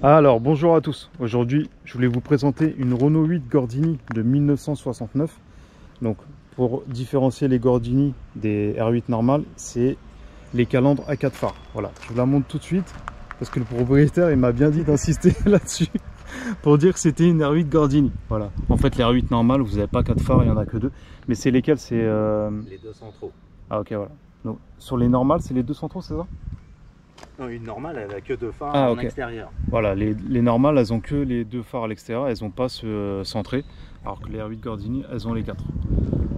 Alors bonjour à tous, aujourd'hui je voulais vous présenter une Renault 8 Gordini de 1969. Donc pour différencier les Gordini des R8 normales, c'est les calandres à 4 phares. Voilà, je vous la montre tout de suite parce que le propriétaire il m'a bien dit d'insister là-dessus pour dire que c'était une R8 Gordini. Voilà, en fait les R8 normales vous n'avez pas 4 phares, il n'y en a que 2. Mais c'est lesquels? C'est les deux centraux. Ah ok, voilà. Donc, sur les normales c'est les 2 centraux, c'est ça? Non, une normale, elle a que deux phares en extérieur. Voilà, les normales, elles ont que les 2 phares à l'extérieur, elles n'ont pas ce centré, alors que les R8 Gordini, elles ont les 4.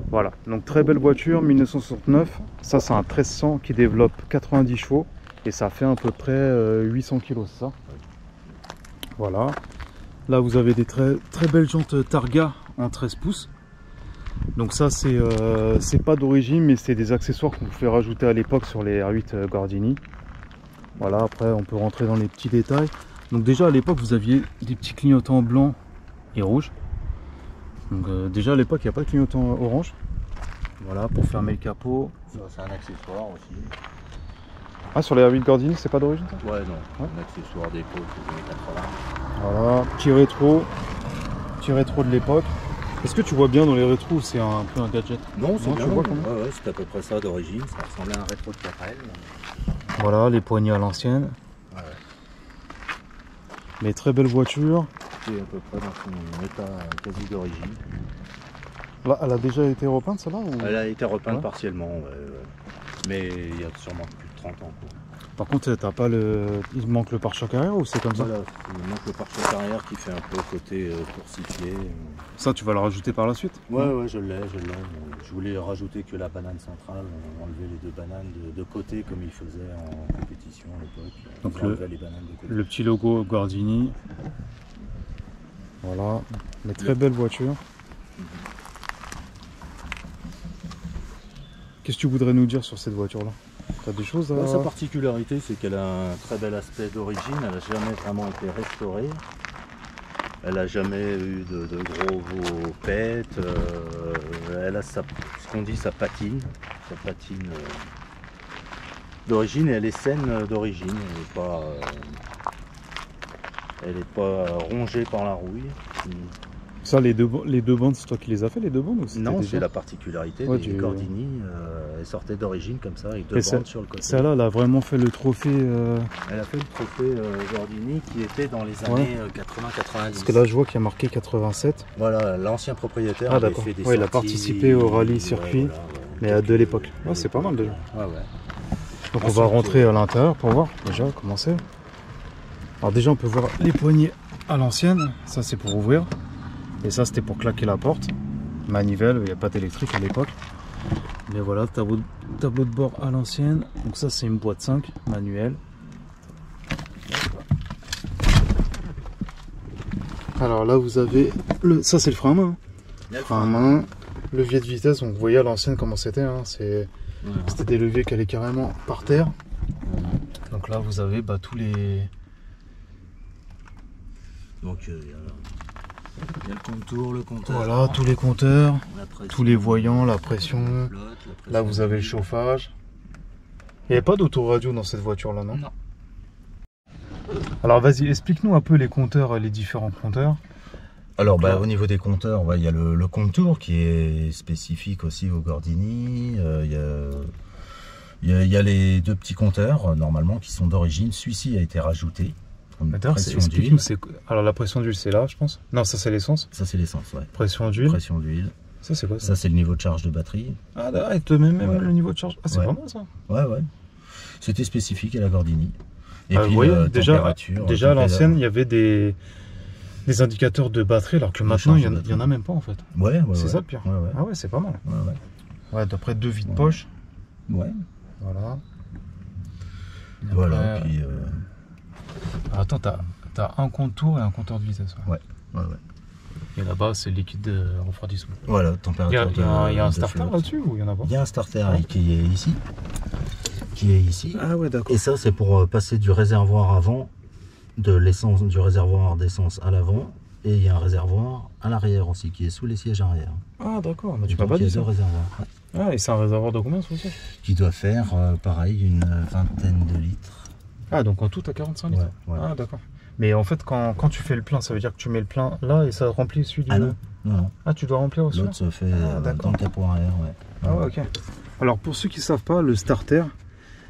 Voilà, donc très belle voiture, 1969. Ça, c'est un 1300 qui développe 90 chevaux et ça fait à peu près 800 kg, c'est ça? Voilà. Là, vous avez des très belles jantes Targa en 13 pouces. Donc ça, c'est pas d'origine, mais c'est des accessoires qu'on pouvait rajouter à l'époque sur les R8 Gordini. Voilà, après on peut rentrer dans les petits détails. Donc déjà à l'époque vous aviez des petits clignotants blancs et rouges. Donc déjà à l'époque il n'y a pas de clignotant orange. Voilà, pour fermer le capot. Ça c'est un accessoire aussi. Ah, sur les R8 Gordini c'est pas d'origine ça? Ouais, non, un accessoire d'époque des années 80. Voilà, petit rétro de l'époque. Est-ce que tu vois bien dans les rétros, c'est un peu un gadget? Non, c'est bien, tu vois ouais, c'est à peu près ça d'origine, ça ressemblait à un rétro de 4L. Voilà, les poignées à l'ancienne. Ouais. Mais très belle voiture. C'est à peu près dans son état quasi d'origine. Là, elle a déjà été repeinte celle-là ou... Elle a été repeinte partiellement, mais il y a sûrement plus de 30 ans. Quoi. Par contre, t'as pas il manque le pare-choc arrière ou c'est comme ça? Voilà, il manque le pare-choc arrière qui fait un peu côté coursifié. Ça, tu vas le rajouter par la suite? Ouais, je l'ai. Je voulais rajouter que la banane centrale, enlever les deux bananes de côté comme ils faisaient en compétition à l'époque. Donc les bananes de côté. Le petit logo Gordini. Voilà, mais très belle voiture. Qu'est-ce que tu voudrais nous dire sur cette voiture-là? T'as des choses à... Sa particularité, c'est qu'elle a un très bel aspect d'origine. Elle n'a jamais vraiment été restaurée. Elle n'a jamais eu de gros pètes. Elle a ce qu'on dit sa patine. Sa patine d'origine et elle est saine d'origine. Elle n'est pas rongée par la rouille. Ça, les deux bandes, c'est toi qui les as fait, les deux bandes? Non, c'est la particularité des Gordini. Elle sortait d'origine comme ça, avec deux bandes sur le côté. Celle-là, elle a vraiment fait le trophée... Elle a fait le trophée Gordini qui était dans les années 80-90. Parce que là, je vois qu'il y a marqué 87. Voilà, l'ancien propriétaire avait fait des sorties. Il a participé au rallye circuit, mais de l'époque. Ouais, c'est pas mal déjà. Donc on va rentrer à l'intérieur pour voir déjà comment c'est. Alors déjà, on peut voir les poignées à l'ancienne. Ça, c'est pour ouvrir. Et ça, c'était pour claquer la porte. Manivelle, il n'y a pas d'électrique à l'époque. Mais voilà, tableau de bord à l'ancienne. Donc ça, c'est une boîte 5 manuelle. Alors là, vous avez... Ça, c'est le frein à main. Frein à main. Levier de vitesse. Donc vous voyez à l'ancienne comment c'était. Hein. C'était des leviers qui allaient carrément par terre. Donc là, vous avez tous les... Donc il y a le contour, le compteur. Voilà, tous les compteurs, tous les voyants, la pression. Là, vous avez le chauffage. Il n'y avait pas d'autoradio dans cette voiture-là, non? Non. Alors, vas-y, explique-nous un peu les compteurs, les différents compteurs. Alors, au niveau des compteurs, il y a le contour qui est spécifique aussi au Gordini. Il y a les deux petits compteurs, normalement, qui sont d'origine. Celui-ci a été rajouté. Explique-nous, alors la pression d'huile c'est là, je pense. Non, ça c'est l'essence. Ça c'est l'essence, ouais. Pression d'huile. Pression d'huile. Ça c'est quoi ça? Ça c'est le niveau de charge de batterie. Ah d'accord, et même le niveau de charge. Ah c'est vraiment ça. Ouais. C'était spécifique à la Gordini. Et puis vous voyez, déjà à l'ancienne il y avait des indicateurs de batterie, alors que maintenant il n'y en a même pas en fait. C'est ça le pire. Ah ouais, c'est pas mal. Ouais, d'après 2 vides poche. Ouais. Voilà. Puis attends, t'as un contour et un compteur de vitesse. Ouais. Et là-bas, c'est le liquide de refroidissement. Voilà, température. Il y a un starter là-dessus ou il y en a pas? Il y a un starter qui est ici. Ah ouais, d'accord. Et ça, c'est pour passer du réservoir avant, du réservoir d'essence à l'avant. Et il y a un réservoir à l'arrière aussi, qui est sous les sièges arrière. Ah d'accord, mais tu m'as pas dit ça. Ah, et c'est un réservoir de combien celui-ci? Qui doit faire, pareil, une vingtaine de litres. Ah, donc en tout, à 45 litres. Ouais. Ah, d'accord. Mais en fait, quand tu fais le plein, ça veut dire que tu mets le plein là et ça remplit celui du... Ah non, non. Ah, tu dois remplir aussi. L'autre se fait dans le capot arrière, ouais. Ah ouais, ok. Alors pour ceux qui ne savent pas, le starter,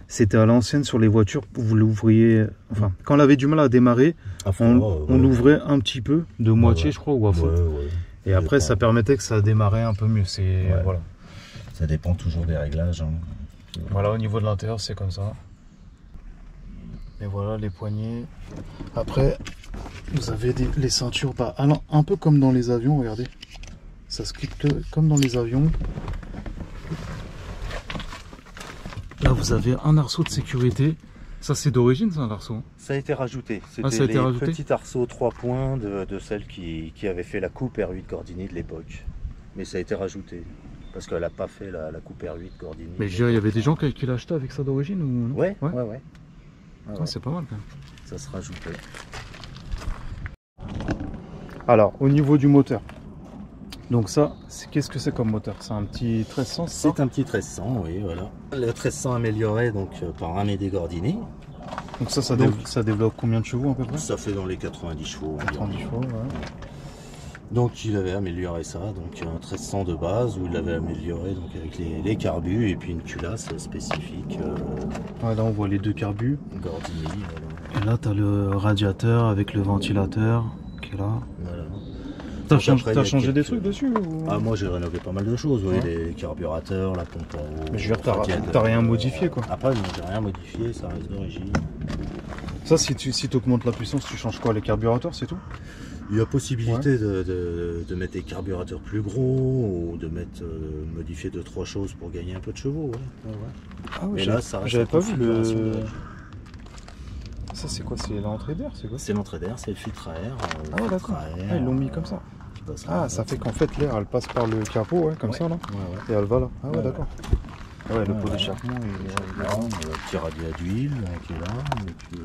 c'était à l'ancienne sur les voitures, vous l'ouvriez... Enfin, quand on avait du mal à démarrer, on l'ouvrait un petit peu, de moitié je crois, ou à fond. Et après, ça permettait que ça démarrait un peu mieux. Voilà. Ça dépend toujours des réglages. Hein. Voilà, au niveau de l'intérieur, c'est comme ça. Et voilà les poignées. Après, vous avez les ceintures, un peu comme dans les avions, regardez. Ça se clique comme dans les avions. Là, vous avez un arceau de sécurité. Ça, c'est d'origine, ça, l'arceau? Ça a été rajouté. C'était petits arceaux 3 points de celle qui avait fait la coupe R8 Gordini de l'époque. Mais ça a été rajouté. Parce qu'elle n'a pas fait la coupe R8 Gordini. Mais je dirais, il y avait des gens qui l'achetaient avec ça d'origine ou... Ouais. Ah, c'est pas mal quand même. Ça se rajoutait. Alors, au niveau du moteur. Donc ça, qu'est-ce que c'est comme moteur? C'est un petit 1300? C'est un petit 1300, oui, voilà. Le 1300 amélioré donc par Amédée Gordini. Donc ça développe combien de chevaux à peu près? Ça fait dans les 90 chevaux. 90 chevaux, ouais. Donc il avait amélioré ça, donc un 1300 de base où il l'avait amélioré donc avec les carbus et puis une culasse spécifique. Ouais, là on voit les deux carbus. Gordini. Et là tu as le radiateur avec le ventilateur qui est là. Voilà. T'as changé des trucs dessus ou... Ah, moi j'ai rénové pas mal de choses, oui, les carburateurs, la pompe à eau. Mais je veux dire, t'as rien modifié quoi. Après, non, j'ai rien modifié, ça reste d'origine. Ça, si tu augmentes la puissance, tu changes quoi? Les carburateurs, c'est tout? Il y a possibilité de mettre des carburateurs plus gros ou de mettre modifier 2-3 choses pour gagner un peu de chevaux. Ouais. Ah ouais, et là, ça reste j'avais pas vu le. Ça, c'est quoi? C'est l'entrée d'air? C'est quoi? C'est l'entrée d'air, c'est le filtre à air. Ah ouais, d'accord. Ils l'ont mis comme ça. Ah, ça fait qu'en fait l'air elle passe par le capot, comme ça là. Et elle va là. Ah ouais, d'accord. Ouais, le pot d'échappement il est là. Le petit radiateur d'huile qui est là. Et puis,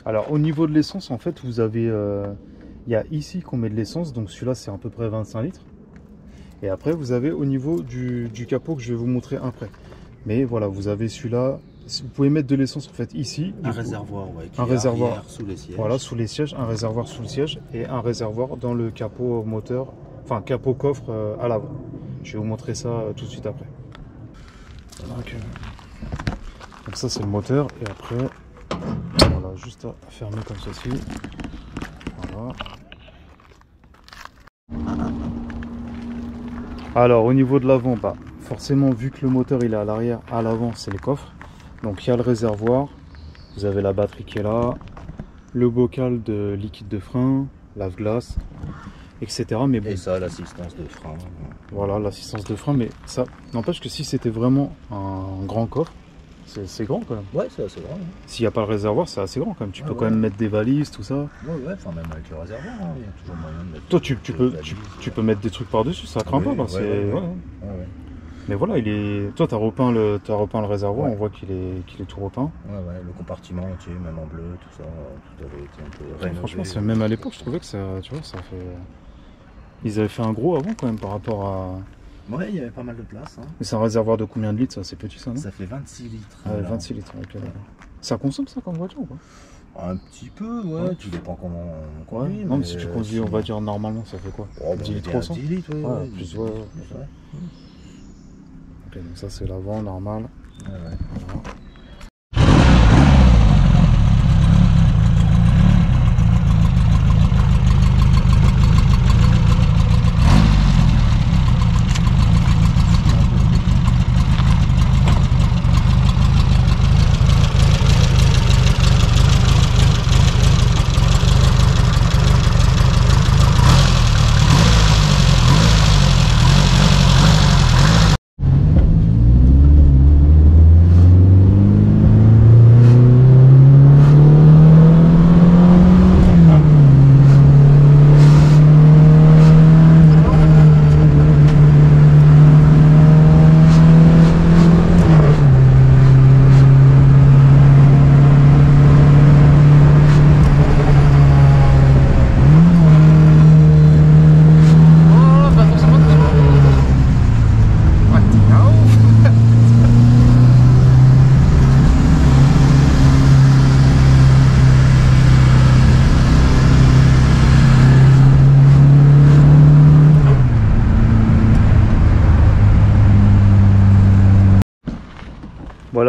alors au niveau de l'essence, en fait, vous avez. Il y a ici qu'on met de l'essence, donc celui-là c'est à peu près 25 litres. Et après vous avez au niveau du capot que je vais vous montrer après. Mais voilà, vous avez celui-là. Vous pouvez mettre de l'essence en fait ici. Un réservoir, un réservoir sous les sièges. Voilà, sous les sièges, un réservoir sous le siège et un réservoir dans le capot moteur, enfin capot coffre à l'avant. Je vais vous montrer ça tout de suite après. Donc ça c'est le moteur et après, voilà, juste à fermer comme ceci. Voilà. Alors au niveau de l'avant, forcément vu que le moteur il est à l'arrière, à l'avant c'est les coffres. Donc il y a le réservoir, vous avez la batterie qui est là, le bocal de liquide de frein, lave-glace, etc. Mais bon, et ça, l'assistance de frein. Voilà, l'assistance de frein, mais ça n'empêche que si c'était vraiment un grand coffre, c'est grand quand même. Ouais, c'est assez grand. S'il n'y a pas le réservoir, c'est assez grand quand même. Tu peux quand même mettre des valises, tout ça. Ouais, enfin même avec le réservoir, il y a toujours moyen de mettre. Toi, tu peux mettre des trucs par-dessus, ça craint pas. Mais voilà, toi t'as repeint le réservoir, on voit qu'il est tout repeint. Ouais, le compartiment entier, même en bleu, tout ça, tout avait été un peu rénové. Franchement, même à l'époque, je trouvais que ça, tu vois, ça fait. Ils avaient fait un gros avant quand même par rapport à. Ouais, il y avait pas mal de place. Hein. Mais c'est un réservoir de combien de litres ça? C'est petit ça, non? Ça fait 26 litres. Ah, 26 litres, ok. Ça consomme ça comme voiture ou pas? Un petit peu, ouais. Tu dépends comment on conduit. Non, mais si tu conduis, on va dire normalement, ça fait quoi? 10 litres 300? 10 litres, ouais. Plus, ouais. Ok, donc ça c'est l'avant normal. Voilà.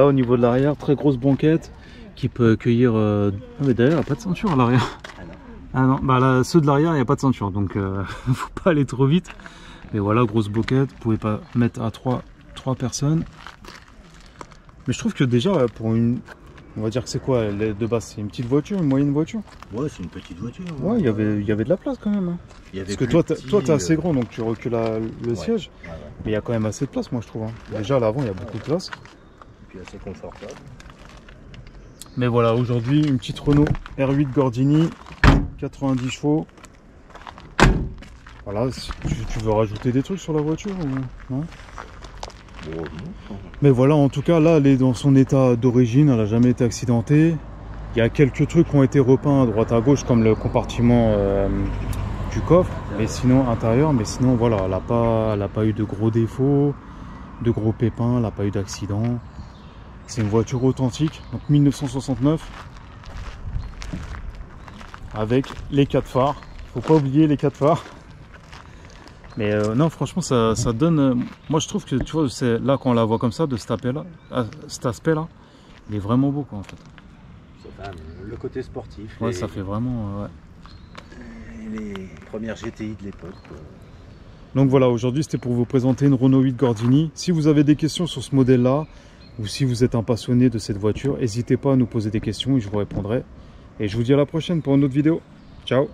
au niveau de l'arrière, très grosse banquette qui peut accueillir... Ah mais d'ailleurs, il n'y a pas de ceinture à l'arrière. Ah non, bah là, ceux de l'arrière, il n'y a pas de ceinture, donc faut pas aller trop vite. Mais voilà, grosse banquette, vous pouvez pas mettre à 3 personnes. Mais je trouve que déjà, pour une... On va dire que c'est quoi, de base, c'est une petite voiture, une moyenne voiture? Ouais, c'est une petite voiture. Ouais, il y avait de la place quand même. Hein. Parce que toi, t'es assez grand, donc tu recules le siège. Ouais, ouais. Mais il y a quand même assez de place, moi, je trouve. Hein. Ouais. Déjà, à l'avant, il y a beaucoup de place. Et puis assez confortable. Mais voilà, aujourd'hui, une petite Renault R8 Gordini, 90 chevaux. Voilà, si tu veux rajouter des trucs sur la voiture ou non? Bon, mais voilà, en tout cas, là, elle est dans son état d'origine, elle n'a jamais été accidentée. Il y a quelques trucs qui ont été repeints à droite à gauche, comme le compartiment du coffre, mais sinon, intérieur, mais sinon, voilà, elle n'a pas eu de gros défauts, de gros pépins, elle n'a pas eu d'accident. C'est une voiture authentique, donc 1969, avec les 4 phares. Faut pas oublier les 4 phares. Mais non, franchement, ça donne... moi, je trouve que, tu vois, là, quand on la voit comme ça, de cet aspect-là, il est vraiment beau, quoi, en fait. Ça fait le côté sportif. Ouais, ça fait vraiment... ouais. Les premières GTI de l'époque. Donc voilà, aujourd'hui, c'était pour vous présenter une Renault 8 Gordini. Si vous avez des questions sur ce modèle-là, ou si vous êtes un passionné de cette voiture, n'hésitez pas à nous poser des questions et je vous répondrai. Et je vous dis à la prochaine pour une autre vidéo. Ciao!